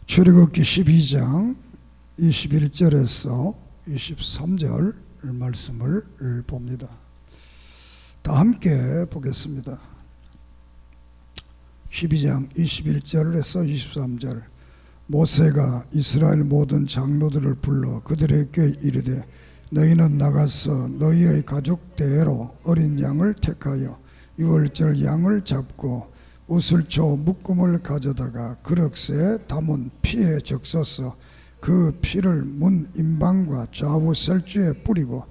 출애굽기 12장 21절에서 23절 말씀을 봅니다. 다 함께 보겠습니다. 12장 21절에서 23절. 모세가 이스라엘 모든 장로들을 불러 그들에게 이르되 너희는 나가서 너희의 가족대로 어린 양을 택하여 유월절 양을 잡고 우슬초 묶음을 가져다가 그릇에 담은 피에 적셔서 그 피를 문 임방과 좌우 셀주에 뿌리고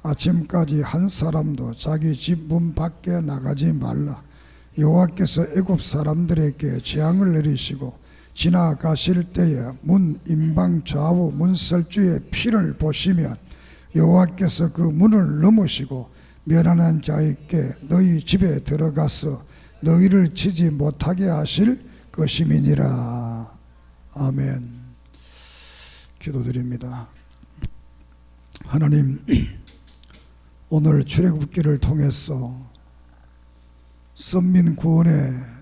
아침까지 한 사람도 자기 집 문 밖에 나가지 말라. 여호와께서 애굽 사람들에게 재앙을 내리시고 지나가실 때에 문 임방 좌우 문 셀주의 피를 보시면 여호와께서 그 문을 넘으시고 멸하는 자에게 너희 집에 들어가서 너희를 치지 못하게 하실 것임이니라. 아멘. 기도드립니다. 하나님, 오늘 출애굽기를 통해서 선민 구원에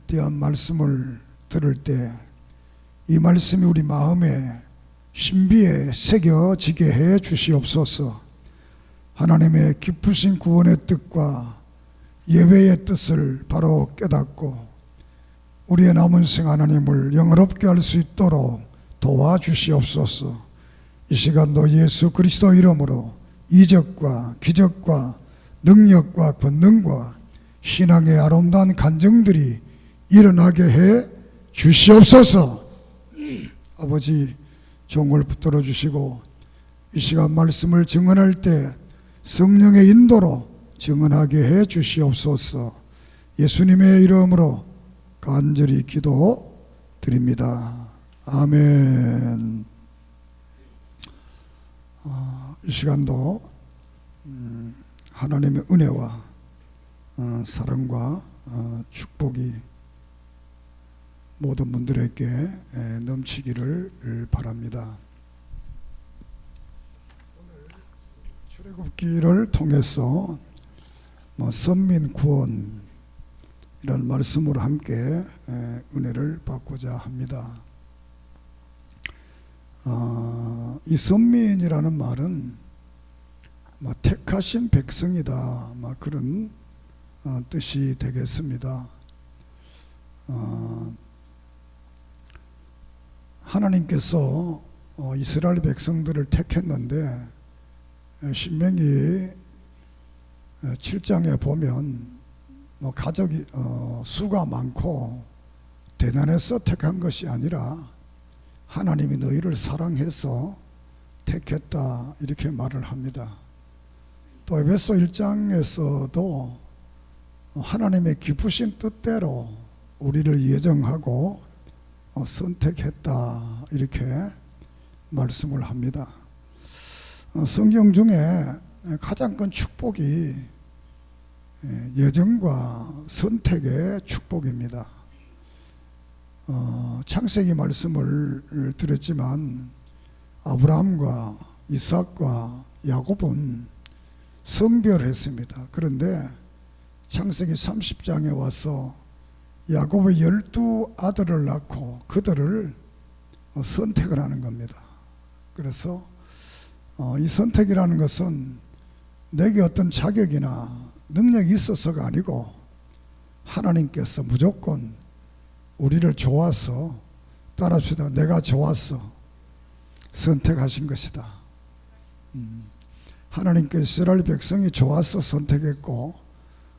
대한 말씀을 들을 때 이 말씀이 우리 마음에 신비에 새겨지게 해 주시옵소서. 하나님의 깊으신 구원의 뜻과 예배의 뜻을 바로 깨닫고 우리의 남은 생 하나님을 영화롭게 할 수 있도록 도와주시옵소서. 이 시간도 예수 그리스도 이름으로 이적과 기적과 능력과 권능과 신앙의 아름다운 간증들이 일어나게 해 주시옵소서. 아버지, 종을 붙들어 주시고 이 시간 말씀을 증언할 때 성령의 인도로 증언하게 해 주시옵소서. 예수님의 이름으로 간절히 기도 드립니다. 아멘. 이 시간도 하나님의 은혜와 사랑과 축복이 모든 분들에게 넘치기를 바랍니다. 오늘 출애굽기를 통해서 선민 구원 이런 말씀으로 함께 은혜를 받고자 합니다. 이 선민이라는 말은 택하신 백성이다, 그런 뜻이 되겠습니다. 하나님께서 이스라엘 백성들을 택했는데 신명기 7장에 보면 가족이 수가 많고 대단해서 택한 것이 아니라 하나님이 너희를 사랑해서 택했다, 이렇게 말을 합니다. 또 에베소 1장에서도 하나님의 기쁘신 뜻대로 우리를 예정하고 선택했다, 이렇게 말씀을 합니다. 성경 중에 가장 큰 축복이 예정과 선택의 축복입니다. 창세기 말씀을 들었지만 아브라함과 이삭과 야곱은 성별했습니다. 그런데 창세기 30장에 와서 야곱의 12아들을 낳고 그들을 선택을 하는 겁니다. 그래서 이 선택이라는 것은 내게 어떤 자격이나 능력이 있어서가 아니고 하나님께서 무조건 우리를 좋아서, 따라합시다, 내가 좋아서 선택하신 것이다. 하나님께서 이스라엘 백성이 좋아서 선택했고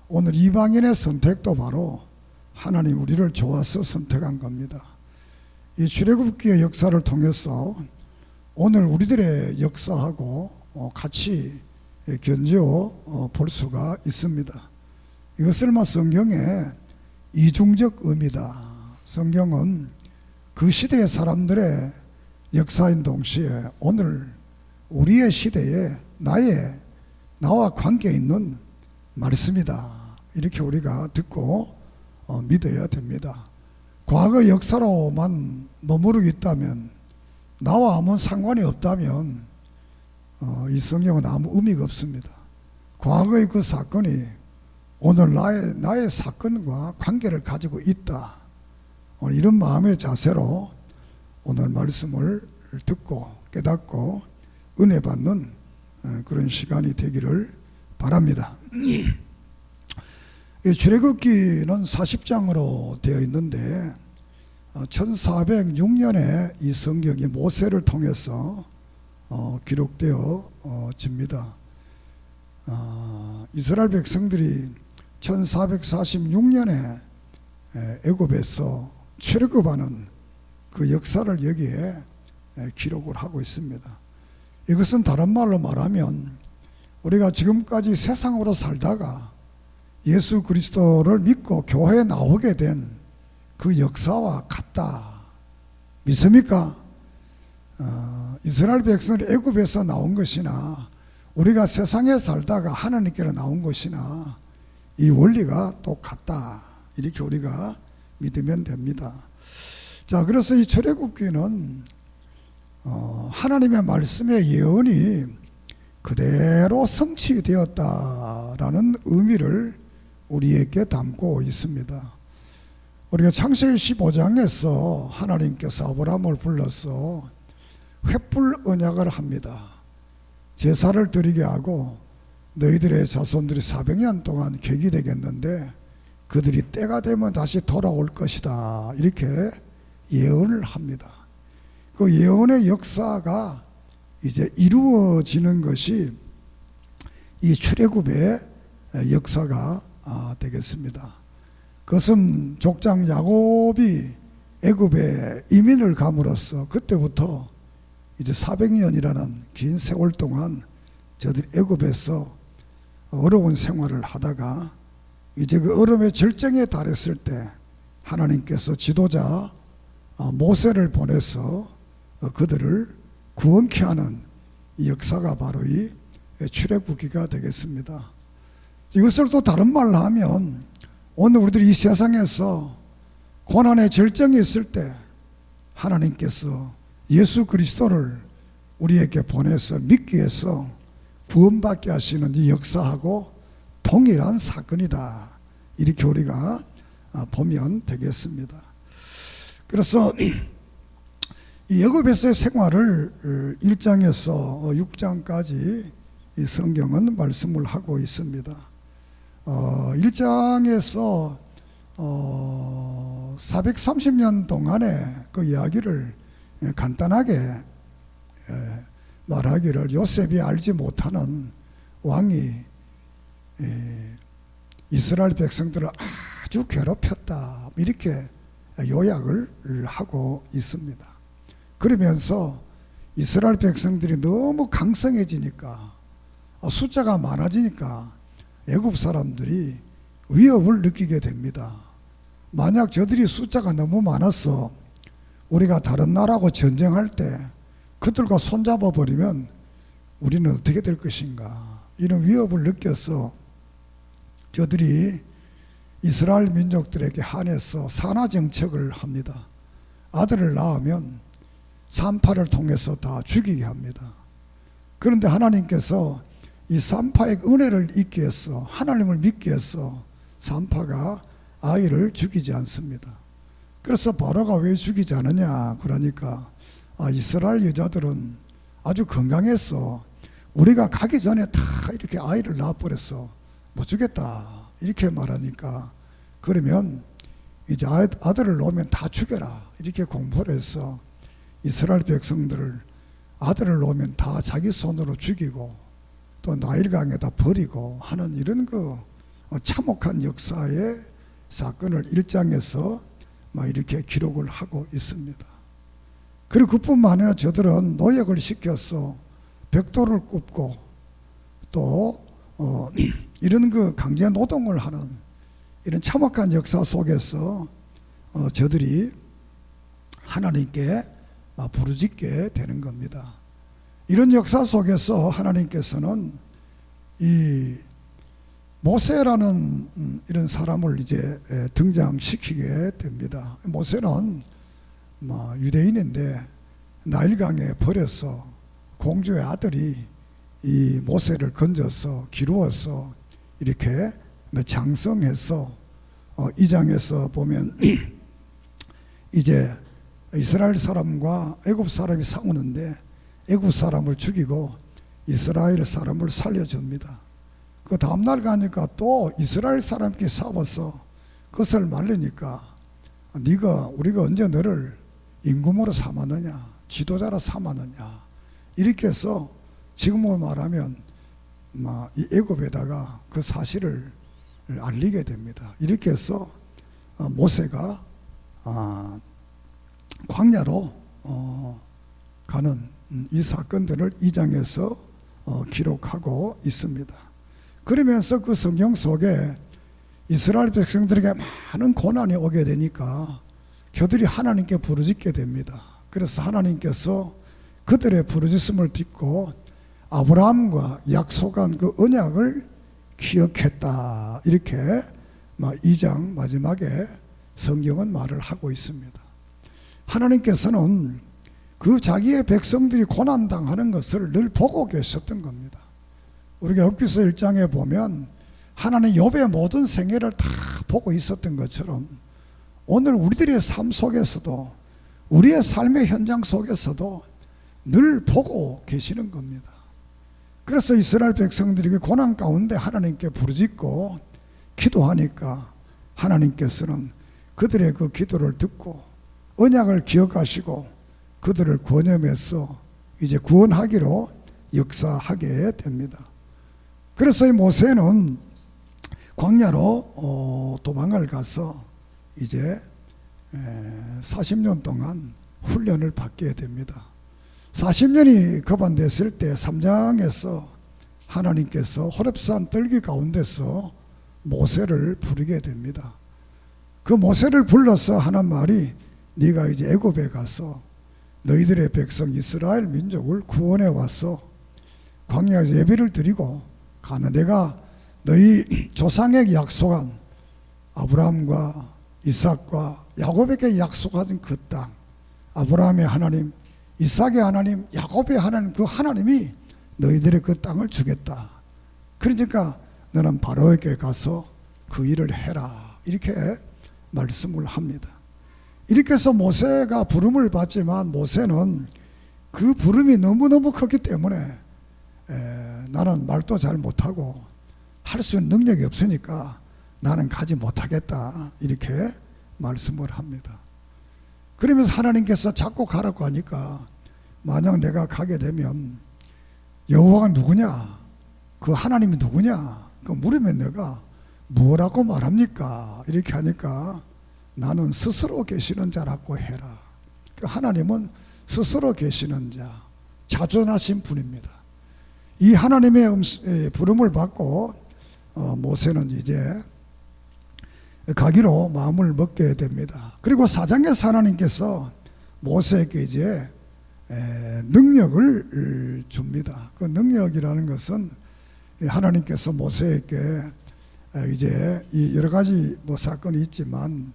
오늘 이방인의 선택도 바로 하나님 우리를 좋아서 선택한 겁니다. 이 출애굽기의 역사를 통해서 오늘 우리들의 역사하고 같이 견지어 볼 수가 있습니다. 이것을 성경의 이중적 의미다. 성경은 그 시대의 사람들의 역사인 동시에 오늘 우리의 시대에 나와 관계 있는 말씀이다, 이렇게 우리가 듣고 믿어야 됩니다. 과거 역사로만 머무르고 있다면, 나와 아무 상관이 없다면 이 성경은 아무 의미가 없습니다. 과거의 그 사건이 오늘 나의 사건과 관계를 가지고 있다, 이런 마음의 자세로 오늘 말씀을 듣고 깨닫고 은혜 받는 그런 시간이 되기를 바랍니다. 출애굽기는 40장으로 되어 있는데 1406년에 이 성경이 모세를 통해서 기록되어집니다. 이스라엘 백성들이 1446년에 애굽에서 출애굽하는 그 역사를 여기에 기록을 하고 있습니다. 이것은 다른 말로 말하면 우리가 지금까지 세상으로 살다가 예수 그리스도를 믿고 교회에 나오게 된 그 역사와 같다. 믿습니까? 이스라엘 백성이 애굽에서 나온 것이나 우리가 세상에 살다가 하나님께로 나온 것이나 이 원리가 똑같다. 이렇게 우리가 믿으면 됩니다. 자, 그래서 이 출애굽기는 하나님의 말씀의 예언이 그대로 성취되었다라는 의미를 우리에게 담고 있습니다. 우리가 창세기 15장에서 하나님께서 아브라함을 불러서 횃불 언약을 합니다. 제사를 드리게 하고 너희들의 자손들이 400년 동안 객이 되겠는데 그들이 때가 되면 다시 돌아올 것이다. 이렇게 예언을 합니다. 그 예언의 역사가 이제 이루어지는 것이 이 출애굽의 역사가 되겠습니다. 그것은 족장 야곱이 애굽에 이민을 감으로써 그때부터 이제 400년이라는 긴 세월 동안 저들이 애굽에서 어려운 생활을 하다가 이제 그 어려움의 절정에 달했을 때 하나님께서 지도자 모세를 보내서 그들을 구원케 하는 이 역사가 바로 이 출애굽기가 되겠습니다. 이것을 또 다른 말로 하면 오늘 우리들이 이 세상에서 고난의 절정이 있을 때 하나님께서 예수 그리스도를 우리에게 보내서 믿기 위해서 구원받게 하시는 이 역사하고 동일한 사건이다. 이렇게 우리가 보면 되겠습니다. 그래서 이 애굽에서의 생활을 1장에서 6장까지 이 성경은 말씀을 하고 있습니다. 1장에서 430년 동안의 그 이야기를 간단하게 말하기를 요셉이 알지 못하는 왕이 이스라엘 백성들을 아주 괴롭혔다. 이렇게 요약을 하고 있습니다. 그러면서 이스라엘 백성들이 너무 강성해지니까 숫자가 많아지니까 애굽 사람들이 위협을 느끼게 됩니다. 만약 저들이 숫자가 너무 많아서 우리가 다른 나라하고 전쟁할 때 그들과 손잡아 버리면 우리는 어떻게 될 것인가, 이런 위협을 느껴서 저들이 이스라엘 민족들에게 한해서 산하 정책을 합니다. 아들을 낳으면 산파를 통해서 다 죽이게 합니다. 그런데 하나님께서 이 산파의 은혜를 잊기 위해서, 하나님을 믿기 위해서 산파가 아이를 죽이지 않습니다. 그래서 바로가 왜 죽이지 않느냐 그러니까 이스라엘 여자들은 아주 건강해서 우리가 가기 전에 다 이렇게 아이를 낳아버려서 못 주겠다 이렇게 말하니까, 그러면 이제 아들을 놓으면 다 죽여라 이렇게 공포를 해서 이스라엘 백성들을 아들을 놓으면 다 자기 손으로 죽이고 또 나일강에다 버리고 하는 이런 그 참혹한 역사의 사건을 1장에서 이렇게 기록을 하고 있습니다. 그리고 그뿐만 아니라 저들은 노역을 시켜서 벽돌을 굽고 또 이런 그 강제 노동을 하는 이런 참혹한 역사 속에서 저들이 하나님께 부르짖게 되는 겁니다. 이런 역사 속에서 하나님께서는 이 모세라는 이런 사람을 이제 등장시키게 됩니다. 모세는 유대인인데 나일강에 버려서 공주의 아들이 이 모세를 건져서 기루어서 이렇게 장성해서 이 장에서 보면 이제 이스라엘 사람과 애굽 사람이 싸우는데 애굽 사람을 죽이고 이스라엘 사람을 살려줍니다. 그 다음날 가니까 또 이스라엘 사람끼리 싸워서 그것을 말리니까 우리가 언제 너를 임금으로 삼았느냐, 지도자로 삼았느냐, 이렇게 해서 지금으로 말하면 이 애굽에다가 그 사실을 알리게 됩니다. 이렇게 해서 모세가 광야로 가는 이 사건들을 2장에서 기록하고 있습니다. 그러면서 그 성경 속에 이스라엘 백성들에게 많은 고난이 오게 되니까 그들이 하나님께 부르짖게 됩니다. 그래서 하나님께서 그들의 부르짖음을 듣고 아브라함과 약속한 그 언약을 기억했다, 이렇게 2장 마지막에 성경은 말을 하고 있습니다. 하나님께서는 그 자기의 백성들이 고난당하는 것을 늘 보고 계셨던 겁니다. 우리가 욥기서 1장에 보면 하나님 욥의 모든 생애를 다 보고 있었던 것처럼 오늘 우리들의 삶 속에서도, 우리의 삶의 현장 속에서도 늘 보고 계시는 겁니다. 그래서 이스라엘 백성들이 고난 가운데 하나님께 부르짖고 기도하니까 하나님께서는 그들의 그 기도를 듣고 언약을 기억하시고 그들을 권념해서 이제 구원하기로 역사하게 됩니다. 그래서 이 모세는 광야로 도망을 가서 이제 40년 동안 훈련을 받게 됩니다. 40년이 거반됐을 때 3장에서 하나님께서 호렙산 떨기 가운데서 모세를 부르게 됩니다. 그 모세를 불러서 하는 말이 네가 이제 애굽에 가서 너희들의 백성 이스라엘 민족을 구원해 와서 광야에서 예배를 드리고 가는, 내가 너희 조상에게 약속한 아브라함과 이삭과 야곱에게 약속한 그 땅, 아브라함의 하나님, 이삭의 하나님, 야곱의 하나님, 그 하나님이 너희들의 그 땅을 주겠다. 그러니까 너는 바로에게 가서 그 일을 해라, 이렇게 말씀을 합니다. 이렇게 해서 모세가 부름을 받지만 모세는 그 부름이 너무너무 컸기 때문에 나는 말도 잘 못하고 할 수 있는 능력이 없으니까 나는 가지 못하겠다, 이렇게 말씀을 합니다. 그러면서 하나님께서 자꾸 가라고 하니까 만약 내가 가게 되면 여호와가 누구냐, 그 하나님이 누구냐, 그 물으면 내가 뭐라고 말합니까? 이렇게 하니까 나는 스스로 계시는 자라고 해라. 하나님은 스스로 계시는 자, 자존하신 분입니다. 이 하나님의 부름을 받고 모세는 이제 가기로 마음을 먹게 됩니다. 그리고 4장에서 하나님께서 모세에게 이제 능력을 줍니다. 그 능력이라는 것은 하나님께서 모세에게 이제 이 여러 가지 사건이 있지만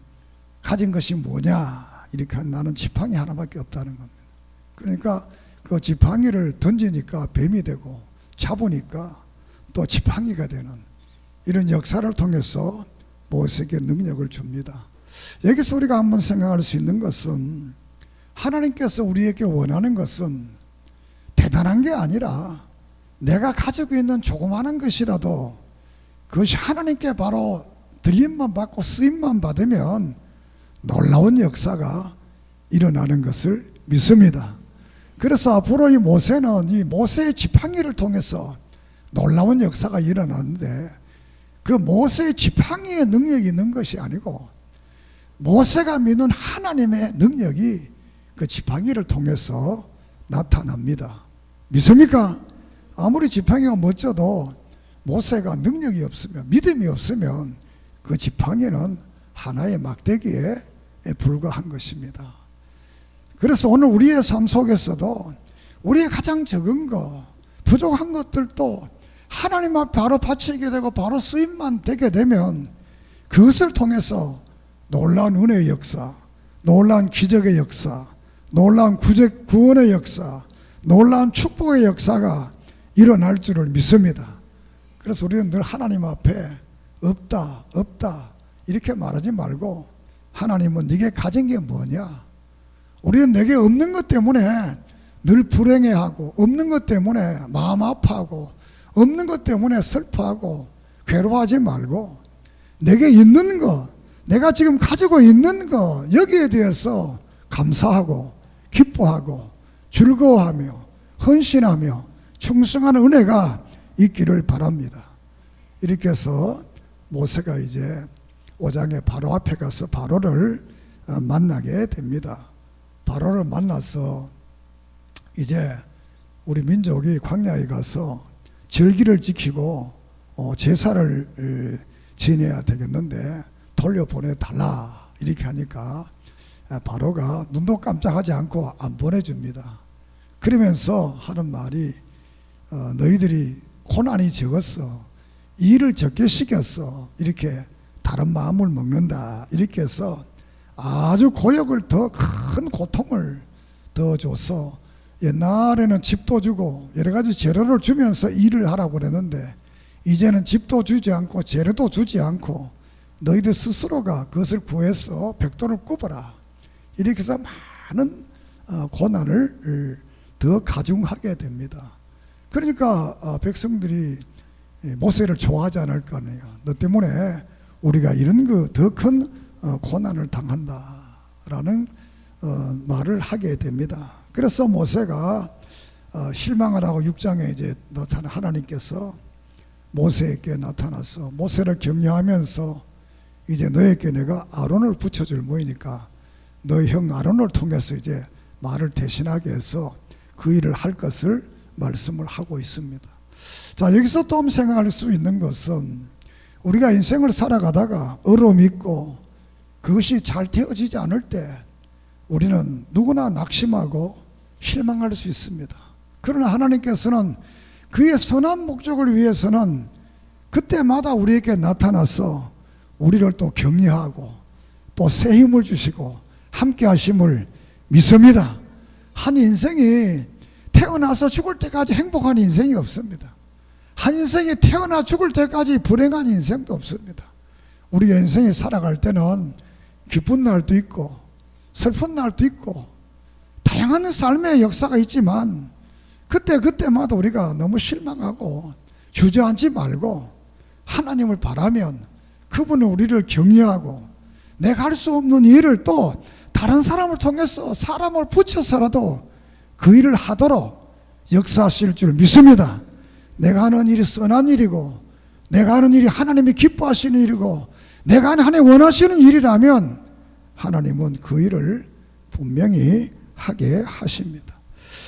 가진 것이 뭐냐, 이렇게 나는 지팡이 하나밖에 없다는 겁니다. 그러니까 그 지팡이를 던지니까 뱀이 되고 잡으니까 또 지팡이가 되는 이런 역사를 통해서 모세에게 능력을 줍니다. 여기서 우리가 한번 생각할 수 있는 것은 하나님께서 우리에게 원하는 것은 대단한 게 아니라 내가 가지고 있는 조그마한 것이라도 그것이 하나님께 바로 들림만 받고 쓰임만 받으면 놀라운 역사가 일어나는 것을 믿습니다. 그래서 앞으로 이 모세는 이 모세의 지팡이를 통해서 놀라운 역사가 일어났는데 그 모세의 지팡이의 능력이 있는 것이 아니고 모세가 믿는 하나님의 능력이 그 지팡이를 통해서 나타납니다. 믿습니까? 아무리 지팡이가 멋져도 모세가 능력이 없으면, 믿음이 없으면 그 지팡이는 하나의 막대기에 불과한 것입니다. 그래서 오늘 우리의 삶 속에서도 우리의 가장 적은 것, 부족한 것들도 하나님 앞에 바로 바치게 되고 바로 쓰임만 되게 되면 그것을 통해서 놀라운 은혜의 역사, 놀라운 기적의 역사, 놀라운 구원의 역사, 놀라운 축복의 역사가 일어날 줄을 믿습니다. 그래서 우리는 늘 하나님 앞에 없다, 없다 이렇게 말하지 말고 하나님은 네게 가진 게 뭐냐? 우리는 내게 없는 것 때문에 늘 불행해하고, 없는 것 때문에 마음 아파하고, 없는 것 때문에 슬퍼하고 괴로워하지 말고, 내게 있는 거, 내가 지금 가지고 있는 거, 여기에 대해서 감사하고 기뻐하고 즐거워하며 헌신하며 충성하는 은혜가 있기를 바랍니다. 이렇게 해서 모세가 이제 5장의 바로 앞에 가서 바로를 만나게 됩니다. 바로를 만나서 이제 우리 민족이 광야에 가서 절기를 지키고 제사를 지내야 되겠는데 돌려보내달라 이렇게 하니까 바로가 눈도 깜짝하지 않고 안 보내줍니다. 그러면서 하는 말이 너희들이 고난이 적었어, 일을 적게 시켰어, 이렇게 다른 마음을 먹는다 이렇게 해서 아주 고역을 더 큰 고통을 더 줘서, 옛날에는 집도 주고 여러 가지 재료를 주면서 일을 하라고 그랬는데 이제는 집도 주지 않고 재료도 주지 않고 너희들 스스로가 그것을 구해서 벽돌을 굽어라 이렇게 해서 많은 고난을 더 가중하게 됩니다. 그러니까 백성들이 모세를 좋아하지 않을 거 아니에요. 너 때문에 우리가 이런 거 더 큰 고난을 당한다라는 말을 하게 됩니다. 그래서 모세가 실망하라고 6장에 이제 나타난 하나님께서 모세에게 나타나서 모세를 격려하면서 이제 너에게 내가 아론을 붙여줄 모이니까 너희 형 아론을 통해서 이제 말을 대신하게 해서 그 일을 할 것을 말씀을 하고 있습니다. 자, 여기서 또 생각할 수 있는 것은 우리가 인생을 살아가다가 어려움이 있고 그것이 잘 되어지지 않을 때 우리는 누구나 낙심하고 실망할 수 있습니다. 그러나 하나님께서는 그의 선한 목적을 위해서는 그때마다 우리에게 나타나서 우리를 또 격려하고 또 새 힘을 주시고 함께 하심을 믿습니다. 한 인생이 태어나서 죽을 때까지 행복한 인생이 없습니다. 한 인생이 태어나 죽을 때까지 불행한 인생도 없습니다. 우리가 인생이 살아갈 때는 기쁜 날도 있고 슬픈 날도 있고 다양한 삶의 역사가 있지만 그때마다 우리가 너무 실망하고 주저앉지 말고 하나님을 바라면 그분은 우리를 격려하고 내가 할 수 없는 일을 또 다른 사람을 통해서 사람을 붙여서라도 그 일을 하도록 역사하실 줄 믿습니다. 내가 하는 일이 선한 일이고 내가 하는 일이 하나님이 기뻐하시는 일이고 내가 하나님 원하시는 일이라면 하나님은 그 일을 분명히 하게 하십니다.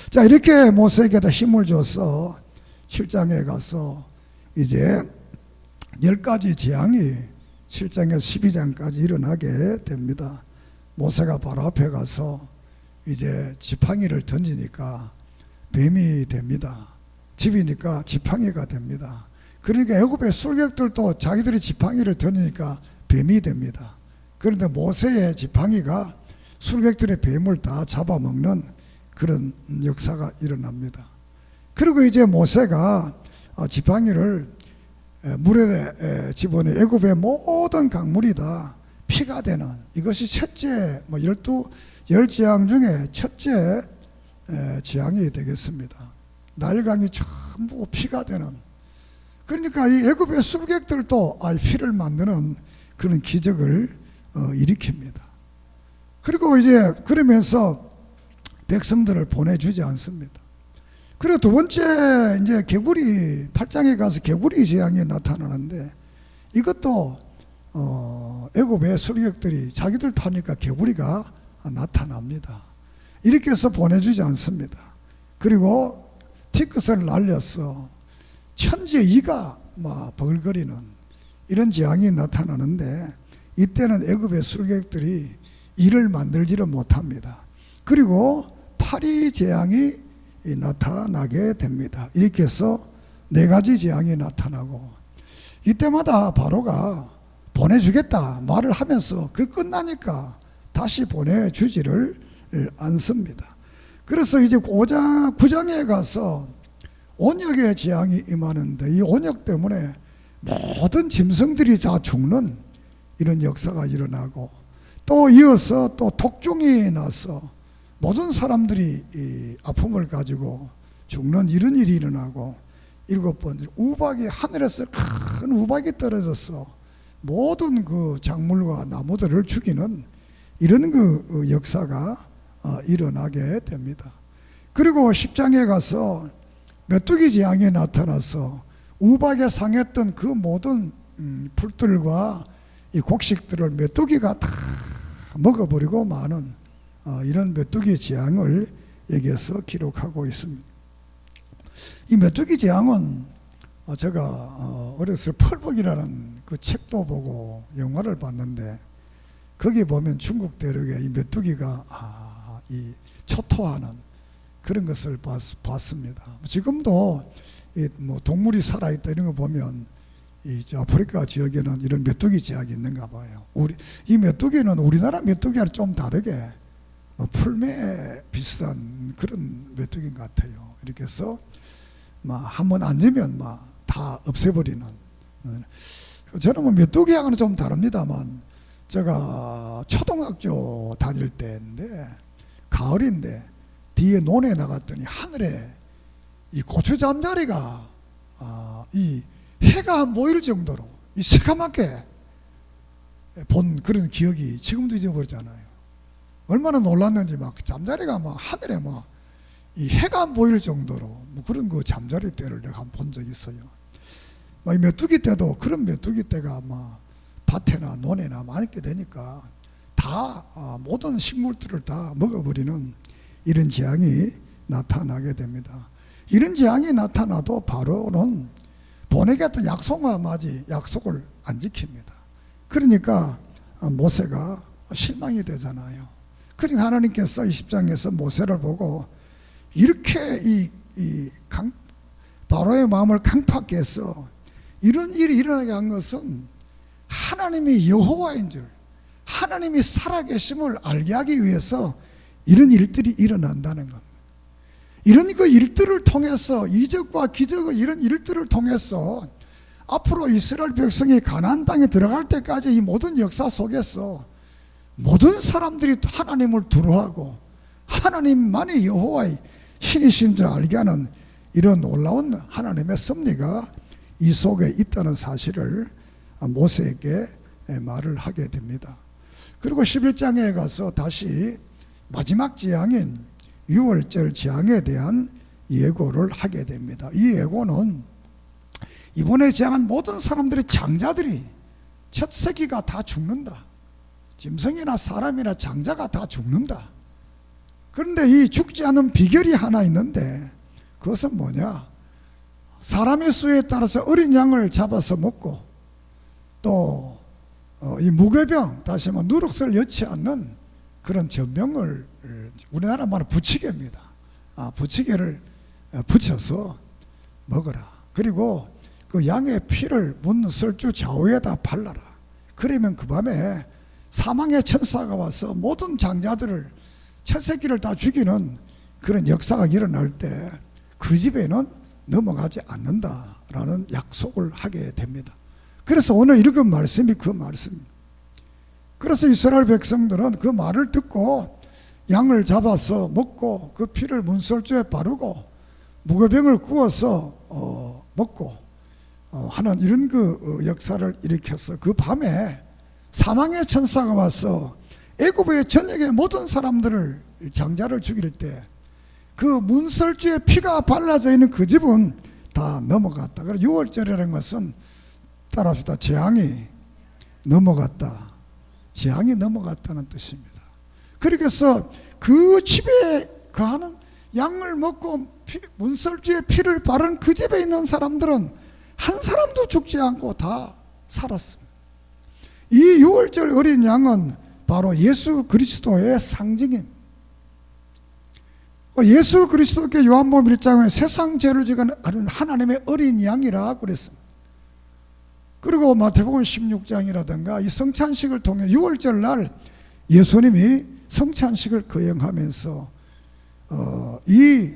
자, 이렇게 모세에게다 힘을 줘서 7장에 가서 이제 10가지 재앙이 7장에서 12장까지 일어나게 됩니다. 모세가 바로 앞에 가서 이제 지팡이를 던지니까 뱀이 됩니다. 집이니까 지팡이가 됩니다. 그러니까 애굽의 술객들도 자기들이 지팡이를 던지니까 뱀이 됩니다. 그런데 모세의 지팡이가 술객들의 뱀을 다 잡아먹는 그런 역사가 일어납니다. 그리고 이제 모세가 지팡이를 물에 집어넣어 애굽의 모든 강물이 다 피가 되는, 이것이 첫째 10재앙 중에 첫째 재앙이 되겠습니다. 나일강이 전부 피가 되는, 그러니까 이 애굽의 술객들도 피를 만드는 그런 기적을 일으킵니다. 그리고 이제 그러면서 백성들을 보내주지 않습니다. 그리고 두 번째 이제 개구리 8장에 가서 개구리 재앙이 나타나는데 이것도 애굽의 술객들이 자기들 타니까 개구리가 나타납니다. 이렇게 해서 보내주지 않습니다. 그리고 티끝을 날려서 천지의 이가 막 버글거리는 이런 재앙이 나타나는데 이때는 애굽의 술객들이 이를 만들지를 못합니다. 그리고 파리 재앙이 나타나게 됩니다. 이렇게 해서 4가지 재앙이 나타나고 이때마다 바로가 보내주겠다 말을 하면서 그 끝나니까 다시 보내주지를 않습니다. 그래서 이제 9장에 가서 온역의 재앙이 임하는데 이 온역 때문에 모든 짐승들이 다 죽는 이런 역사가 일어나고 또 이어서 또 독종이 나서 모든 사람들이 이 아픔을 가지고 죽는 이런 일이 일어나고 7번 우박이 하늘에서 큰 우박이 떨어져서 모든 그 작물과 나무들을 죽이는 이런 그 역사가 일어나게 됩니다. 그리고 10장에 가서 메뚜기 재앙이 나타나서 우박에 상했던 그 모든 풀들과 이 곡식들을 메뚜기가 다 먹어버리고 마는 이런 메뚜기 재앙을 여기에서 기록하고 있습니다. 이 메뚜기 재앙은 제가 어렸을 때 펄벅이라는 그 책도 보고 영화를 봤는데 거기 보면 중국 대륙에 이 메뚜기가 이 초토화하는 그런 것을 봤습니다. 지금도 이 뭐 동물이 살아있다 이런 거 보면 이 아프리카 지역에는 이런 메뚜기 재앙이 있는가 봐요. 이 메뚜기는 우리나라 메뚜기와는 좀 다르게 풀매 비슷한 그런 메뚜기인 것 같아요. 이렇게 해서 한번 앉으면 다 없애버리는. 저는 뭐 메뚜기하고는 좀 다릅니다만 제가 초등학교 다닐 때인데 가을인데 뒤에 논에 나갔더니 하늘에 이 고추 잠자리가 이 해가 모일 정도로 이 새까맣게 본 그런 기억이 지금도 잊어버렸잖아요. 얼마나 놀랐는지 잠자리가 하늘에 이 해가 보일 정도로 그런 그 잠자리 떼를 내가 한번 본 적이 있어요. 이 메뚜기 떼도 그런 메뚜기 떼가 밭에나 논에나 많게 되니까 다 모든 식물들을 다 먹어버리는 이런 재앙이 나타나게 됩니다. 이런 재앙이 나타나도 바로는 보내겠다 약속과 맞이 약속을 안 지킵니다. 그러니까 모세가 실망이 되잖아요. 그러니까 하나님께서 20장에서 모세를 보고 이렇게 바로의 마음을 강팍게 해서 이런 일이 일어나게 한 것은 하나님이 여호와인 줄, 하나님이 살아계심을 알게 하기 위해서 이런 일들이 일어난다는 겁니다. 이런 그 일들을 통해서 이적과 기적의 이런 일들을 통해서 앞으로 이스라엘 백성이 가나안 땅에 들어갈 때까지 이 모든 역사 속에서 모든 사람들이 하나님을 두려워하고 하나님만이 여호와의 신이신 줄 알게 하는 이런 놀라운 하나님의 섭리가 이 속에 있다는 사실을 모세에게 말을 하게 됩니다. 그리고 11장에 가서 다시 마지막 재앙인 6월절 재앙에 대한 예고를 하게 됩니다. 이 예고는 이번에 재앙한 모든 사람들의 장자들이 첫 새끼가 다 죽는다. 짐승이나 사람이나 장자가 다 죽는다. 그런데 이 죽지 않은 비결이 하나 있는데 그것은 뭐냐? 사람의 수에 따라서 어린 양을 잡아서 먹고 또 이 무교병, 다시 말하면 누룩을 여치 않는 그런 전병을 우리나라 말은 부치개입니다. 부치개를 붙여서 먹어라. 그리고 그 양의 피를 문 설주 좌우에다 발라라. 그러면 그 밤에 사망의 천사가 와서 모든 장자들을 첫 새끼를 다 죽이는 그런 역사가 일어날 때 그 집에는 넘어가지 않는다라는 약속을 하게 됩니다. 그래서 오늘 읽은 말씀이 그 말씀입니다. 그래서 이스라엘 백성들은 그 말을 듣고 양을 잡아서 먹고 그 피를 문설주에 바르고 무교병을 구워서 먹고 하는 이런 그 역사를 일으켜서 그 밤에 사망의 천사가 와서 애굽의 전역의 모든 사람들을 장자를 죽일 때 그 문설주에 피가 발라져 있는 그 집은 다 넘어갔다. 그래서 6월절이라는 것은 따라합시다. 재앙이 넘어갔다. 재앙이 넘어갔다는 뜻입니다. 그래서 그 집에 거하는 양을 먹고 문설주에 피를 바른 그 집에 있는 사람들은 한 사람도 죽지 않고 다 살았습니다. 이 6월절 어린 양은 바로 예수 그리스도의 상징입니다. 예수 그리스도께 요한복음 1장에 세상 죄를 지는 하나님의 어린 양이라 그랬습니다. 그리고 마태복음 16장이라든가 이 성찬식을 통해 6월절 날 예수님이 성찬식을 거행하면서 이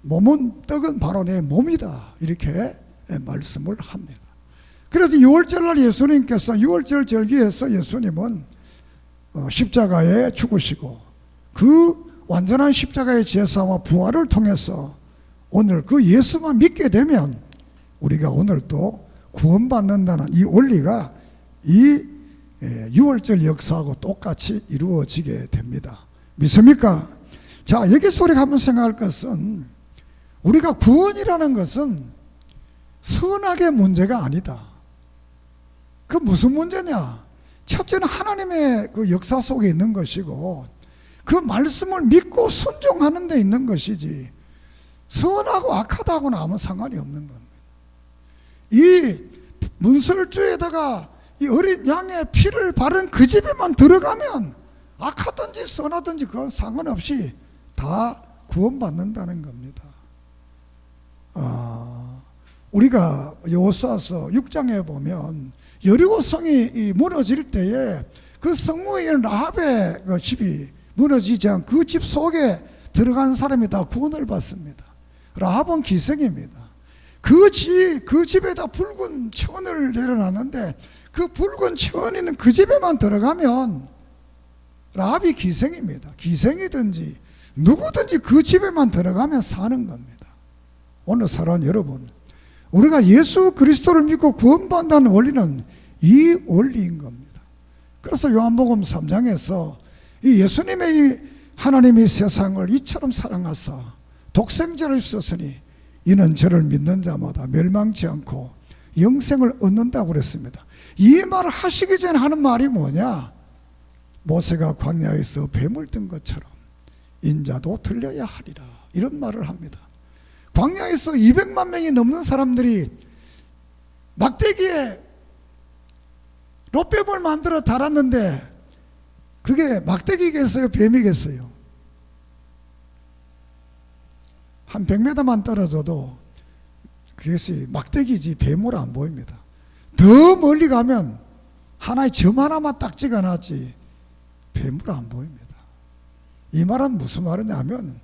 몸은 떡은 바로 내 몸이다 이렇게 말씀을 합니다. 그래서 6월절 날 예수님께서 6월절 절기에서 예수님은 십자가에 죽으시고 그 완전한 십자가의 제사와 부활을 통해서 오늘 그 예수만 믿게 되면 우리가 오늘 또 구원받는다는 이 원리가 이 유월절 역사하고 똑같이 이루어지게 됩니다. 믿습니까? 자, 여기서 우리가 한번 생각할 것은 우리가 구원이라는 것은 선악의 문제가 아니다. 그 무슨 문제냐? 첫째는 하나님의 그 역사 속에 있는 것이고 그 말씀을 믿고 순종하는 데 있는 것이지 선하고 악하다고는 아무 상관이 없는 겁니다. 이 문설주에다가 이 어린 양의 피를 바른 그 집에만 들어가면 악하든지 선하든지 그건 상관없이 다 구원받는다는 겁니다. 우리가 여호수아서 6장에 보면 여리고 성이 무너질 때에 그 성문에 있는 라합의 그 집이 무너지지 않고 그 집 속에 들어간 사람이 다 구원을 받습니다. 라합은 기생입니다. 그 집에다 붉은 천을 내려놨는데 그 붉은 천이 있는 그 집에만 들어가면 라합이 기생입니다. 기생이든지 누구든지 그 집에만 들어가면 사는 겁니다. 오늘 사랑하는 여러분, 우리가 예수 그리스도를 믿고 구원받는다는 원리는 이 원리인 겁니다. 그래서 요한복음 3장에서 이 예수님의 이 하나님이 세상을 이처럼 사랑하사 독생자를 주셨으니 이는 저를 믿는 자마다 멸망치 않고 영생을 얻는다고 그랬습니다. 이 말을 하시기 전에 하는 말이 뭐냐? 모세가 광야에서 뱀을 뜬 것처럼 인자도 들려야 하리라, 이런 말을 합니다. 광야에서 200만 명이 넘는 사람들이 막대기에 롯뱀을 만들어 달았는데 그게 막대기겠어요? 뱀이겠어요? 한 100m만 떨어져도 그것이 막대기지 뱀으로 안 보입니다. 더 멀리 가면 하나의 점 하나만 딱 찍어놨지 뱀으로 안 보입니다. 이 말은 무슨 말이냐면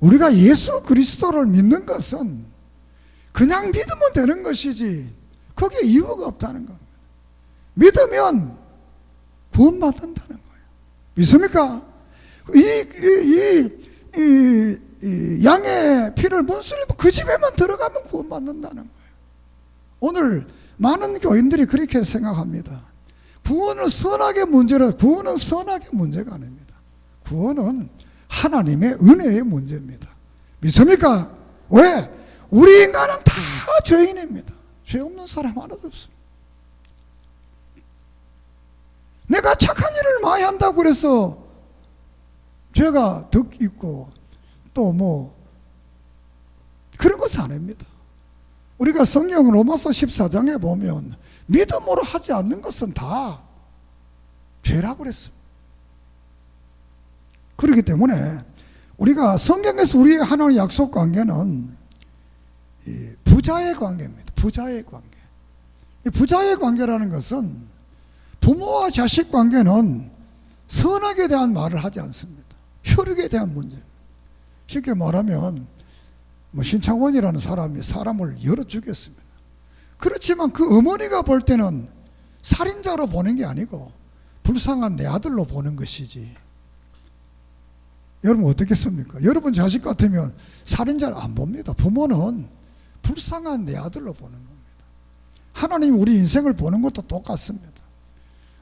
우리가 예수 그리스도를 믿는 것은 그냥 믿으면 되는 것이지 거기에 이유가 없다는 겁니다. 믿으면 구원받는다는 거예요. 믿습니까? 이 양의 피를 문슬리고 그 집에만 들어가면 구원받는다는 거예요. 오늘 많은 교인들이 그렇게 생각합니다. 구원은 선악의 문제라. 구원은 선악의 문제가 아닙니다. 구원은 하나님의 은혜의 문제입니다. 믿습니까? 왜? 우리 인간은 다 죄인입니다. 죄 없는 사람 하나도 없습니다. 내가 착한 일을 많이 한다고 그래서 죄가 덕 있고 또 뭐 그런 것은 아닙니다. 우리가 성경 로마서 14장에 보면 믿음으로 하지 않는 것은 다 죄라고 그랬습니다. 그렇기 때문에 우리가 성경에서 우리의 하나님의 약속 관계는 부자의 관계입니다. 부자의 관계. 이 부자의 관계라는 것은 부모와 자식 관계는 선악에 대한 말을 하지 않습니다. 혈육에 대한 문제. 쉽게 말하면 신창원이라는 사람이 사람을 열어 죽였습니다. 그렇지만 그 어머니가 볼 때는 살인자로 보는 게 아니고 불쌍한 내 아들로 보는 것이지. 여러분 어떻겠습니까? 여러분 자식 같으면 살인자를 안 봅니다. 부모는 불쌍한 내 아들로 보는 겁니다. 하나님이 우리 인생을 보는 것도 똑같습니다.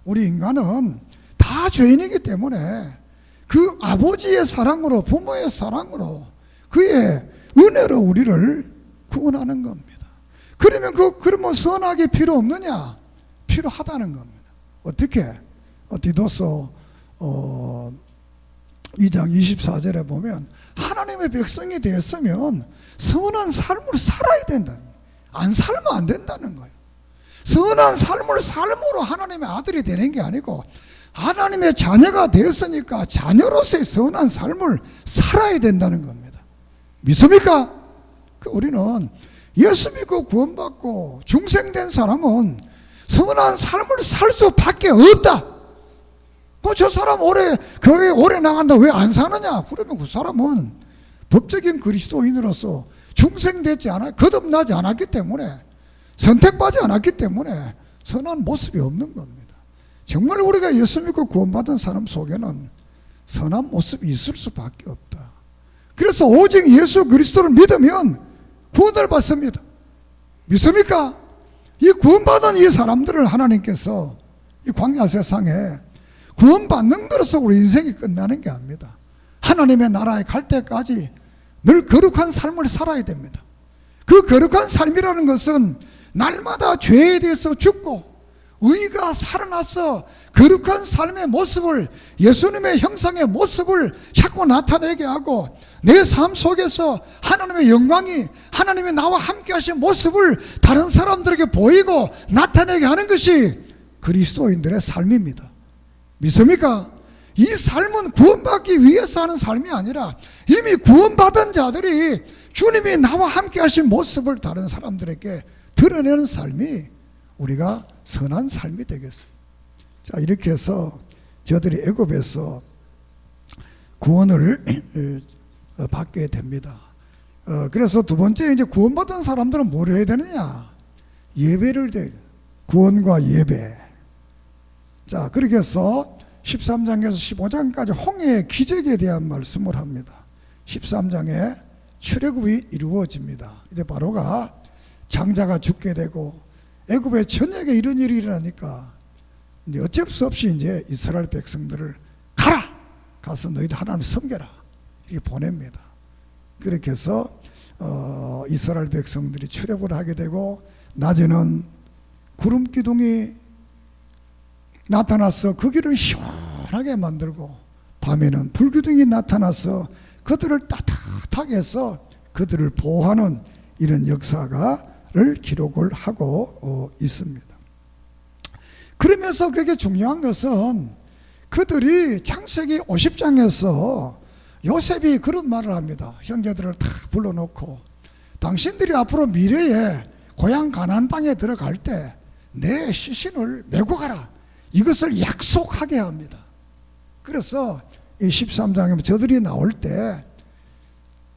우리 인간은 다 죄인이기 때문에 그 아버지의 사랑으로, 부모의 사랑으로, 그의 은혜로 우리를 구원하는 겁니다. 그러면 선악이 필요 없느냐? 필요하다는 겁니다. 어떻게? 디도서 2장 24절에 보면 하나님의 백성이 되었으면 선한 삶을 살아야 된다니. 안 살면 안 된다는 거예요. 선한 삶을 삶으로 하나님의 아들이 되는 게 아니고 하나님의 자녀가 되었으니까 자녀로서의 선한 삶을 살아야 된다는 겁니다. 믿습니까? 우리는 예수 믿고 구원받고 중생된 사람은 선한 삶을 살 수밖에 없다. 저 사람 교회 오래 나간다 왜 안 사느냐? 그러면 그 사람은 법적인 그리스도인으로서 중생되지 않아, 거듭나지 않았기 때문에, 선택받지 않았기 때문에 선한 모습이 없는 겁니다. 정말 우리가 예수 믿고 구원받은 사람 속에는 선한 모습이 있을 수밖에 없다. 그래서 오직 예수 그리스도를 믿으면 구원을 받습니다. 믿습니까? 이 구원받은 이 사람들을 하나님께서 이 광야 세상에 구원받는 것으로 인생이 끝나는 게 아닙니다. 하나님의 나라에 갈 때까지 늘 거룩한 삶을 살아야 됩니다. 그 거룩한 삶이라는 것은 날마다 죄에 대해서 죽고 의가 살아나서 거룩한 삶의 모습을, 예수님의 형상의 모습을 자꾸 나타내게 하고 내 삶 속에서 하나님의 영광이, 하나님이 나와 함께 하신 모습을 다른 사람들에게 보이고 나타내게 하는 것이 그리스도인들의 삶입니다. 믿습니까? 이 삶은 구원받기 위해서 하는 삶이 아니라 이미 구원받은 자들이 주님이 나와 함께 하신 모습을 다른 사람들에게 드러내는 삶이 우리가 선한 삶이 되겠습니다. 자, 이렇게 해서 저들이 애굽에서 구원을 받게 됩니다. 그래서 두 번째, 이제 구원받은 사람들은 뭘 해야 되느냐? 예배를 드려야 돼요. 구원과 예배. 자, 그렇게 해서 13장에서 15장까지 홍해의 기적에 대한 말씀을 합니다. 13장에 출애굽이 이루어집니다. 이제 바로가 장자가 죽게 되고 애굽의 전역에 이런 일이 일어나니까 이제 어쩔 수 없이 이제 이스라엘 백성들을 가서 너희들 하나님 섬겨라 이렇게 보냅니다. 그렇게 해서 이스라엘 백성들이 출애굽을 하게 되고 낮에는 구름 기둥이 나타나서 그 길을 시원하게 만들고 밤에는 불 기둥이 나타나서 그들을 따뜻하게 해서 그들을 보호하는 이런 역사를 기록을 하고 있습니다. 그러면서 그게 중요한 것은 그들이 창세기 50장에서 요셉이 그런 말을 합니다. 형제들을 다 불러놓고 당신들이 앞으로 미래에 고향 가나안 땅에 들어갈 때 내 시신을 메고 가라. 이것을 약속하게 합니다. 그래서 이 13장에 저들이 나올 때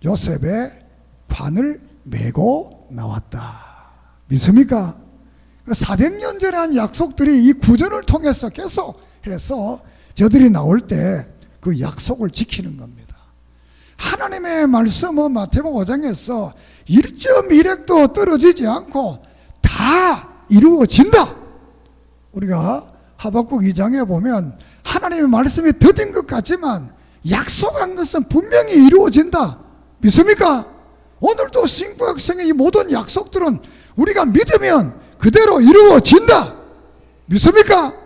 요셉의 관을 메고 나왔다. 믿습니까? 400년 전에 한 약속들이 이 구전을 통해서 계속해서 저들이 나올 때 그 약속을 지키는 겁니다. 하나님의 말씀은 마태복음 5장에서 1.1획도 떨어지지 않고 다 이루어진다. 우리가 하박국 2장에 보면 하나님의 말씀이 더딘 것 같지만 약속한 것은 분명히 이루어진다. 믿습니까? 오늘도 신구 학생의 이 모든 약속들은 우리가 믿으면 그대로 이루어진다. 믿습니까?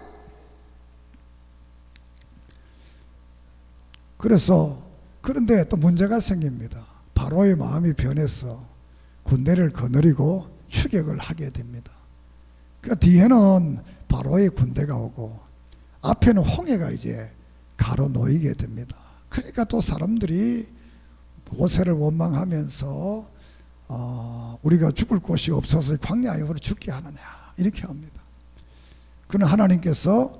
그런데 또 문제가 생깁니다. 바로의 마음이 변해서 군대를 거느리고 추격을 하게 됩니다. 그 뒤에는 바로의 군대가 오고 앞에는 홍해가 이제 가로놓이게 됩니다. 그러니까 또 사람들이 모세를 원망하면서 우리가 죽을 곳이 없어서 광야에 죽게 하느냐 이렇게 합니다. 그러나 하나님께서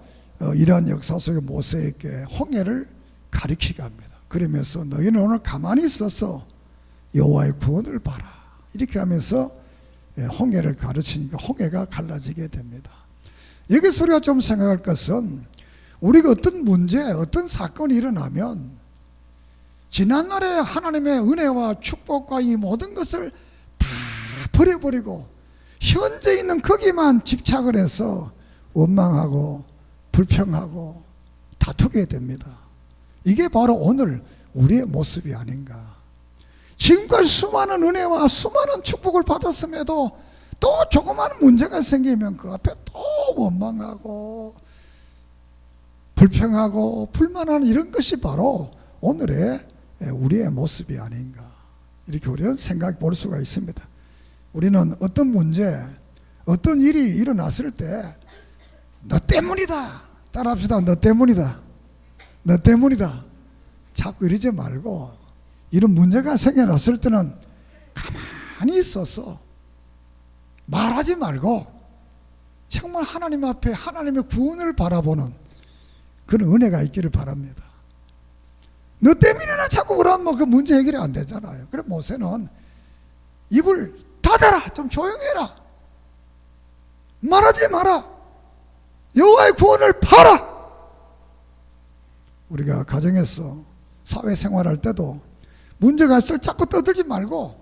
이러한 역사 속에 모세에게 홍해를 가리키게 합니다. 그러면서 너희는 오늘 가만히 있어서 여호와의 구원을 봐라 이렇게 하면서 홍해를 가르치니까 홍해가 갈라지게 됩니다. 여기서 우리가 좀 생각할 것은 우리가 어떤 문제, 어떤 사건이 일어나면 지난날에 하나님의 은혜와 축복과 이 모든 것을 다 버려버리고 현재 있는 거기만 집착을 해서 원망하고 불평하고 다투게 됩니다. 이게 바로 오늘 우리의 모습이 아닌가. 지금까지 수많은 은혜와 수많은 축복을 받았음에도 또 조그마한 문제가 생기면 그 앞에 또 원망하고 불평하고 불만하는 이런 것이 바로 오늘의 우리의 모습이 아닌가. 이렇게 우리는 생각해 볼 수가 있습니다. 우리는 어떤 문제, 어떤 일이 일어났을 때 너 때문이다. 따라합시다. 너 때문이다. 너 때문이다. 자꾸 이러지 말고 이런 문제가 생겨났을 때는 가만히 있어서 말하지 말고 정말 하나님 앞에 하나님의 구원을 바라보는 그런 은혜가 있기를 바랍니다. 너 때문이나 자꾸 그러면 그 문제 해결이 안 되잖아요. 그럼 모세는 입을 닫아라. 좀 조용해라. 말하지 마라. 여호와의 구원을 봐라. 우리가 가정에서 사회생활할 때도 문제가 있을 때 자꾸 떠들지 말고,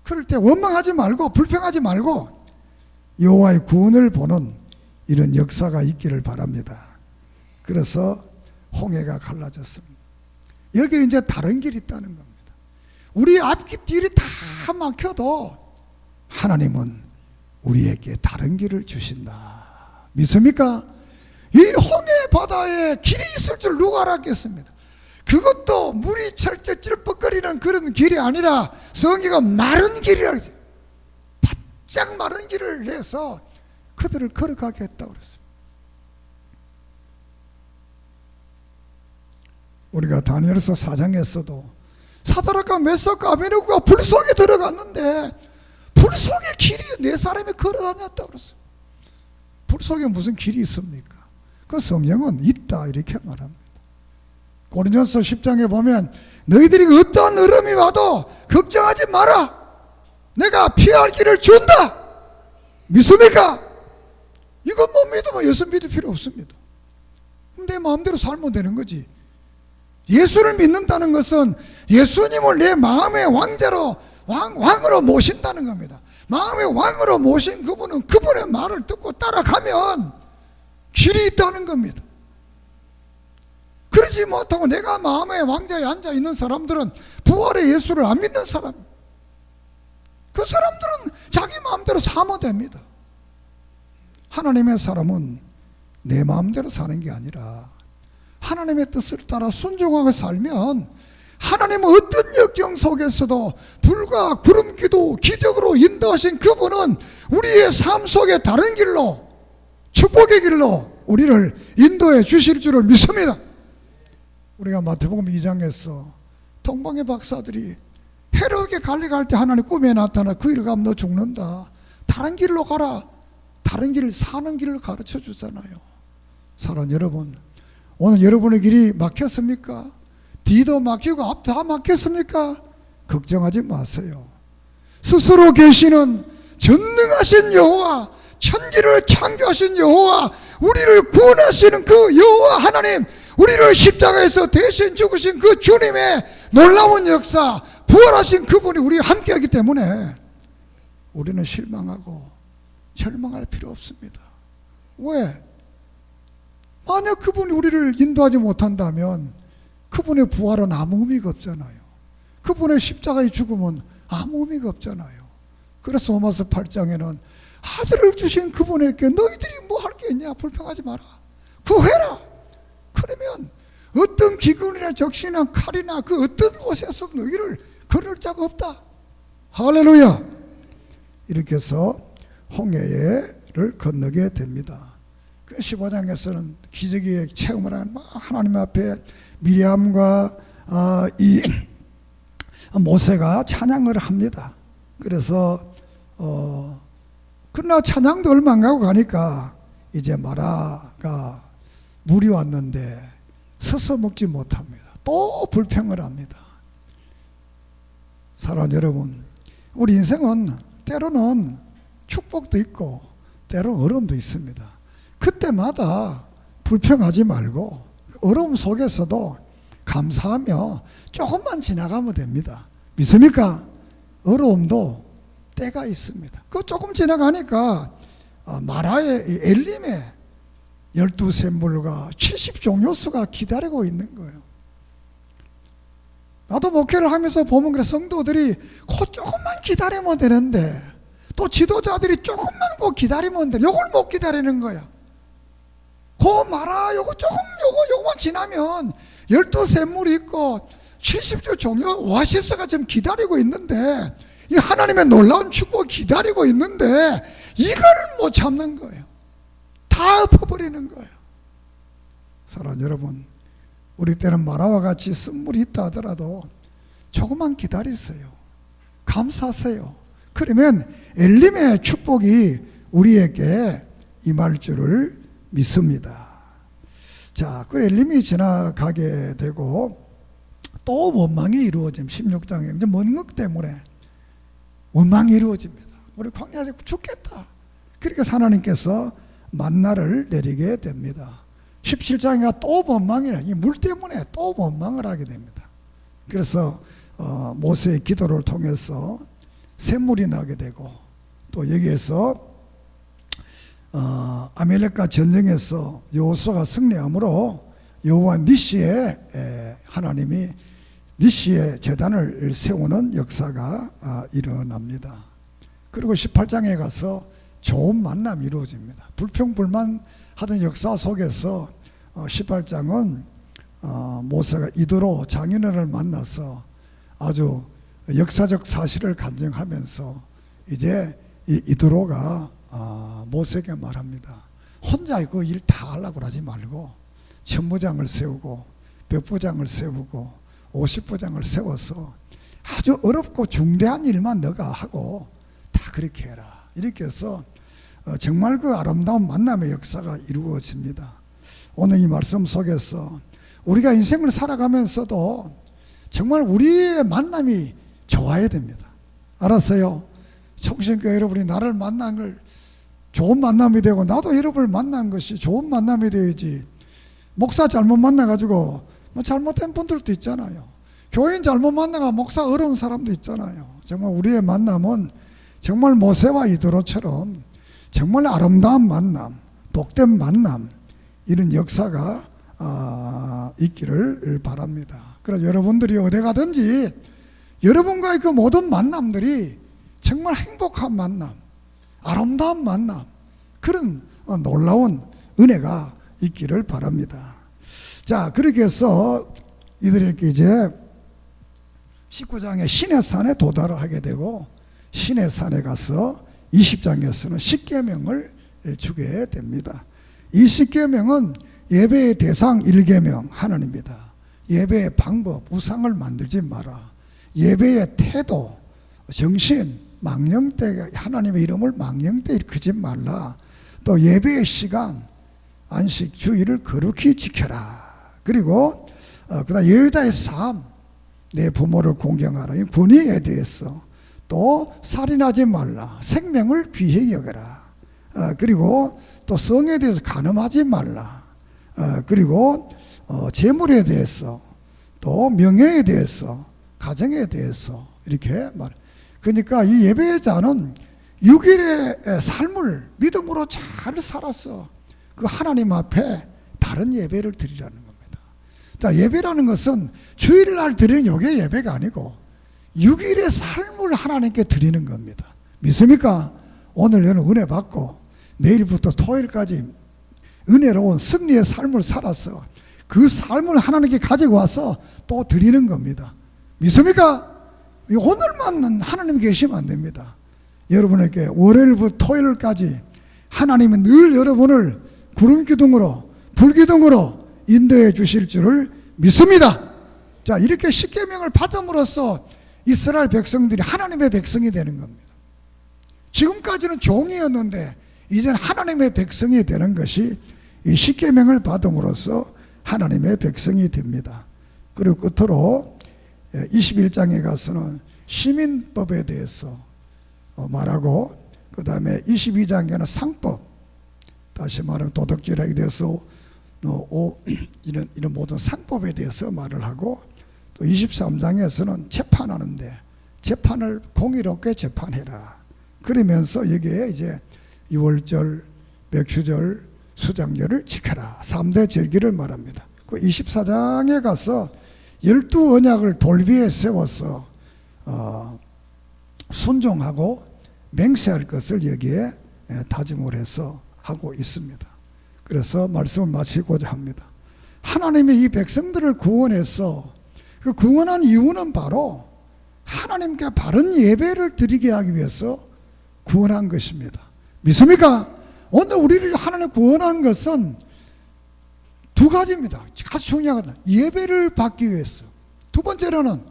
그럴 때 원망하지 말고 불평하지 말고 여호와의 구원을 보는 이런 역사가 있기를 바랍니다. 그래서 홍해가 갈라졌습니다. 여기 이제 다른 길이 있다는 겁니다. 우리 앞길이 다 막혀도 하나님은 우리에게 다른 길을 주신다. 믿습니까? 이 홍해 바다에 길이 있을 줄 누가 알았겠습니다. 그것도 물이 철저 찔뻑거리는 그런 길이 아니라 성경가 마른 길이라, 바짝 마른 길을 내서 그들을 걸어가게 했다고 그랬습니다. 우리가 다니엘서 4장에서도 사드락과 메삭과 아베느고가 불 속에 들어갔는데 불 속에 길이 네 사람이 걸어다녔다고 그랬어요. 불 속에 무슨 길이 있습니까? 그 성령은 있다 이렇게 말합니다. 고린도전서 10장에 보면 너희들이 어떤 얼음이 와도 걱정하지 마라. 내가 피할 길을 준다. 믿습니까? 이건 못 믿으면 예수 믿을 필요 없습니다. 내 마음대로 살면 되는 거지. 예수를 믿는다는 것은 예수님을 내 마음의 왕자로 왕으로 모신다는 겁니다. 마음의 왕으로 모신 그분은 그분의 말을 듣고 따라가면 길이 있다는 겁니다. 그러지 못하고 내가 마음의 왕자에 앉아 있는 사람들은 부활의 예수를 안 믿는 사람, 그 사람들은 자기 마음대로 살면 됩니다. 하나님의 사람은 내 마음대로 사는 게 아니라 하나님의 뜻을 따라 순종하고 살면 하나님은 어떤 역경 속에서도 불과 구름기도 기적으로 인도하신 그분은 우리의 삶 속에 다른 길로, 축복의 길로 우리를 인도해 주실 줄을 믿습니다. 우리가 마태복음 2장에서 동방의 박사들이 헤롯에게 갈려갈 때 하나님 꿈에 나타나 그 길을 가면 너 죽는다, 다른 길로 가라, 다른 길을 사는 길을 가르쳐 주잖아요. 사랑하는 여러분, 오늘 여러분의 길이 막혔습니까? 뒤도 막히고 앞 다 막혔습니까? 걱정하지 마세요. 스스로 계시는 전능하신 여호와, 천지를 창조하신 여호와, 우리를 구원하시는 그 여호와 하나님, 우리를 십자가에서 대신 죽으신 그 주님의 놀라운 역사, 부활하신 그분이 우리와 함께하기 때문에 우리는 실망하고 절망할 필요 없습니다. 왜? 만약 그분이 우리를 인도하지 못한다면 그분의 부활은 아무 의미가 없잖아요. 그분의 십자가의 죽음은 아무 의미가 없잖아요. 그래서 로마서 8장에는 아들을 주신 그분에게 너희들이 뭐 할 게 있냐, 불평하지 마라, 구해라. 그러면 어떤 기근이나 적시나 칼이나 그 어떤 곳에서 너희를 거를 자가 없다. 할렐루야. 이렇게 해서 홍해를 건너게 됩니다. 그 15장에서는 기적의 체험을 한 하나님 앞에 미리암과 이 모세가 찬양을 합니다. 그래서 그러나 찬양도 얼마 안 가고 가니까 이제 마라가 물이 왔는데 서서 먹지 못합니다. 또 불평을 합니다. 사랑하는 여러분, 우리 인생은 때로는 축복도 있고 때로는 어려움도 있습니다. 그때마다 불평하지 말고 어려움 속에서도 감사하며 조금만 지나가면 됩니다. 믿습니까? 어려움도 때가 있습니다. 그 조금 지나가니까 마라의 엘림의 12샘물과 70종료수가 기다리고 있는 거예요. 나도 목회를 하면서 보면 그래, 성도들이 그 조금만 기다리면 되는데, 또 지도자들이 조금만 기다리면 돼. 요걸 못 기다리는 거야. 그 마라 요거 조금 요거만 지나면 12샘물이 있고 70조 종료 오아시스가 지금 기다리고 있는데, 이 하나님의 놀라운 축복이 기다리고 있는데 이걸 못 참는 거예요. 다 엎어버리는 거예요. 사랑하는 여러분, 우리 때는 마라와 같이 쓴물이 있다 하더라도 조금만 기다리세요. 감사하세요. 그러면 엘림의 축복이 우리에게 임할 줄을 믿습니다. 자, 그 엘림이 지나가게 되고 또 원망이 이루어짐. 16장에 이제 먼 것 때문에 원망이 이루어집니다. 우리 광야에서 죽겠다. 그러니까 하나님께서 만나를 내리게 됩니다. 17장이가 또 원망이라, 이 물 때문에 또 원망을 하게 됩니다. 그래서 모세의 기도를 통해서 샘물이 나게 되고, 또 여기에서 아말렉과 전쟁에서 여호수아가 승리함으로 여호와 니시에 하나님이 니시의 제단을 세우는 역사가 일어납니다. 그리고 18장에 가서 좋은 만남이 이루어집니다. 불평불만하던 역사 속에서 18장은 모세가 이도로 장인어른을 만나서 아주 역사적 사실을 간증하면서 이제 이도로가 모세에게 말합니다. 혼자 그 일 다 하려고 하지 말고 천부장을 세우고 백부장을 세우고 50부장을 세워서 아주 어렵고 중대한 일만 너가 하고 다 그렇게 해라. 이렇게 해서 정말 그 아름다운 만남의 역사가 이루어집니다. 오늘 이 말씀 속에서 우리가 인생을 살아가면서도 정말 우리의 만남이 좋아야 됩니다. 알았어요? 총신교회 여러분이 나를 만난 걸 좋은 만남이 되고 나도 여러분을 만난 것이 좋은 만남이 되어야지. 목사 잘못 만나가지고 뭐 잘못된 분들도 있잖아요. 교인 잘못 만나가 목사 어려운 사람도 있잖아요. 정말 우리의 만남은 정말 모세와 이도로처럼 정말 아름다운 만남, 복된 만남, 이런 역사가 있기를 바랍니다. 그래서 여러분들이 어디 가든지 여러분과의 그 모든 만남들이 정말 행복한 만남, 아름다운 만남, 그런 놀라운 은혜가 있기를 바랍니다. 자, 그렇게 해서 이들에게 이제 19장에 시내산에 도달을 하게 되고, 시내산에 가서 20장에서는 십계명을 주게 됩니다. 이 십계명은 예배의 대상 1계명 하나님입니다. 예배의 방법, 우상을 만들지 마라. 예배의 태도, 정신, 망령되 하나님의 이름을 망령되 일컫지 말라. 또 예배의 시간, 안식, 주일을 거룩히 지켜라. 그리고 그다음 여자의 삶, 내 부모를 공경하라. 이 권위에 대해서, 또 살인하지 말라. 생명을 귀히 여겨라. 그리고 또 성에 대해서 간음하지 말라. 그리고 재물에 대해서, 또 명예에 대해서, 가정에 대해서 이렇게 말. 그러니까 이 예배자는 6일의 삶을 믿음으로 잘 살았어. 그 하나님 앞에 다른 예배를 드리라는 겁니다. 자, 예배라는 것은 주일날 드리는 요게 예배가 아니고 6일의 삶을 하나님께 드리는 겁니다. 믿습니까? 오늘 너는 은혜 받고 내일부터 토요일까지 은혜로운 승리의 삶을 살았어. 그 삶을 하나님께 가지고 와서 또 드리는 겁니다. 믿습니까? 오늘만 하나님 계시면 안 됩니다. 여러분에게 월요일부터 토요일까지 하나님은 늘 여러분을 구름기둥으로 불기둥으로 인도해 주실 줄을 믿습니다. 자, 이렇게 십계명을 받음으로써 이스라엘 백성들이 하나님의 백성이 되는 겁니다. 지금까지는 종이었는데 이제는 하나님의 백성이 되는 것이 이 십계명을 받음으로써 하나님의 백성이 됩니다. 그리고 끝으로 21장에 가서는 시민법에 대해서 말하고, 그 다음에 22장에는 상법, 다시 말하면 도덕질하게 대해서 이런 모든 상법에 대해서 말을 하고, 또 23장에서는 재판하는데 재판을 공의롭게 재판해라. 그러면서 여기에 이제 유월절, 맥주절, 수장절을 지켜라. 3대 절기를 말합니다. 그 24장에 가서 12언약을 돌비에 세워서 순종하고 맹세할 것을 여기에 다짐을 해서 하고 있습니다. 그래서 말씀을 마치고자 합니다. 하나님이 이 백성들을 구원해서 그 구원한 이유는 바로 하나님께 바른 예배를 드리게 하기 위해서 구원한 것입니다. 믿습니까? 오늘 우리를 하나님 구원한 것은 두 가지입니다. 아주 중요하거든요. 예배를 받기 위해서, 두 번째로는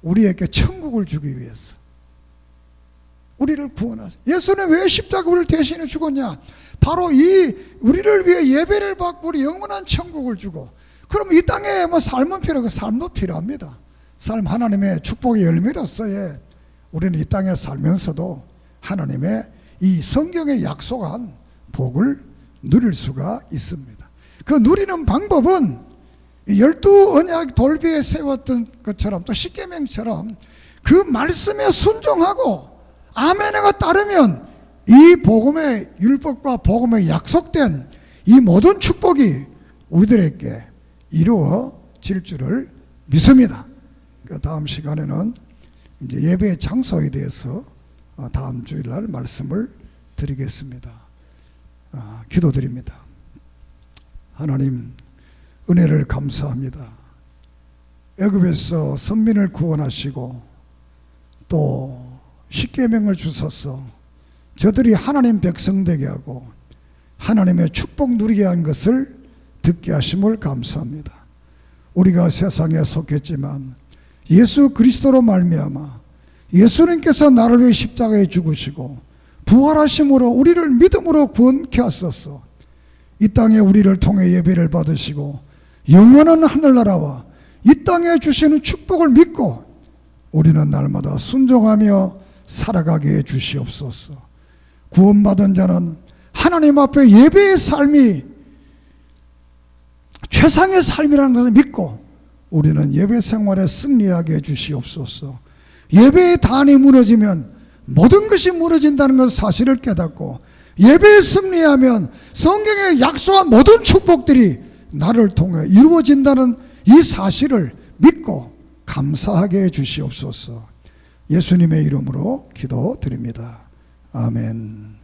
우리에게 천국을 주기 위해서 우리를 구원하셨어요. 예수는 왜 십자가를 대신해 죽었냐? 바로 이 우리를 위해 예배를 받고 우리 영원한 천국을 주고, 그럼 이 땅에 뭐 삶은 필요하고 삶도 필요합니다. 삶 하나님의 축복의 열매로서의 우리는 이 땅에 살면서도 하나님의 이 성경에 약속한 복을 누릴 수가 있습니다. 그 누리는 방법은 12언약 돌비에 세웠던 것처럼 또 십계명처럼 그 말씀에 순종하고 아멘에가 따르면 이 복음의 율법과 복음에 약속된 이 모든 축복이 우리들에게 이루어질 줄을 믿습니다. 그 다음 시간에는 이제 예배의 장소에 대해서 다음 주일날 말씀을 드리겠습니다. 기도드립니다. 하나님, 은혜를 감사합니다. 애굽에서 선민을 구원하시고 또 십계명을 주셔서 저들이 하나님 백성 되게 하고 하나님의 축복 누리게 한 것을 듣게 하심을 감사합니다. 우리가 세상에 속했지만 예수 그리스도로 말미암아 예수님께서 나를 위해 십자가에 죽으시고 부활하심으로 우리를 믿음으로 구원케 하소서. 이 땅에 우리를 통해 예배를 받으시고 영원한 하늘나라와 이 땅에 주시는 축복을 믿고 우리는 날마다 순종하며 살아가게 해 주시옵소서. 구원받은 자는 하나님 앞에 예배의 삶이 최상의 삶이라는 것을 믿고 우리는 예배 생활에 승리하게 해 주시옵소서. 예배의 단이 무너지면 모든 것이 무너진다는 것 사실을 깨닫고 예배에 승리하면 성경에 약속한 모든 축복들이 나를 통해 이루어진다는 이 사실을 믿고 감사하게 해 주시옵소서. 예수님의 이름으로 기도드립니다. 아멘.